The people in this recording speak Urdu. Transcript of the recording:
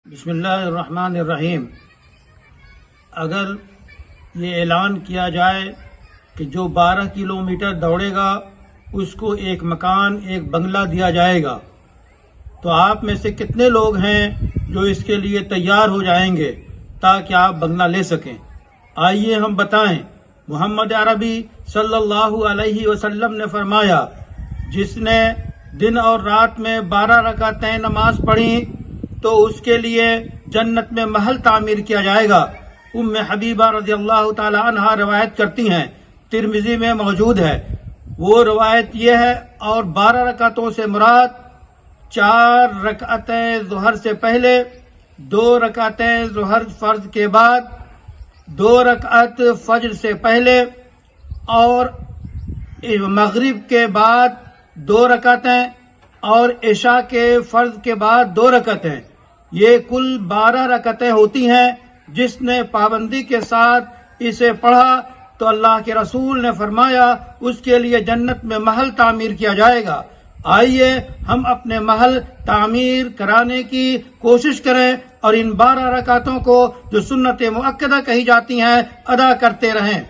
بسم اللہ الرحمن الرحیم۔ اگر یہ اعلان کیا جائے کہ جو 12 کلومیٹر دوڑے گا اس کو ایک مکان، ایک بنگلہ دیا جائے گا، تو آپ میں سے کتنے لوگ ہیں جو اس کے لیے تیار ہو جائیں گے تاکہ آپ بنگلہ لے سکیں؟ آئیے ہم بتائیں۔ محمد عربی صلی اللہ علیہ وسلم نے فرمایا، جس نے دن اور رات میں 12 رکعتیں نماز پڑھی تو اس کے لیے جنت میں محل تعمیر کیا جائے گا۔ ام حبیبہ رضی اللہ تعالی عنہا روایت کرتی ہیں، ترمذی میں موجود ہے۔ وہ روایت یہ ہے، اور 12 رکعتوں سے مراد 4 رکعتیں ظہر سے پہلے، 2 رکعتیں ظہر فرض کے بعد، 2 رکعت فجر سے پہلے، اور مغرب کے بعد 2 رکعتیں، اور عشاء کے فرض کے بعد 2 رکعتیں۔ یہ کل 12 رکعتیں ہوتی ہیں۔ جس نے پابندی کے ساتھ اسے پڑھا تو اللہ کے رسول نے فرمایا اس کے لیے جنت میں محل تعمیر کیا جائے گا۔ آئیے ہم اپنے محل تعمیر کرانے کی کوشش کریں اور ان 12 رکعتوں کو جو سنت مؤکدہ کہی جاتی ہیں ادا کرتے رہیں۔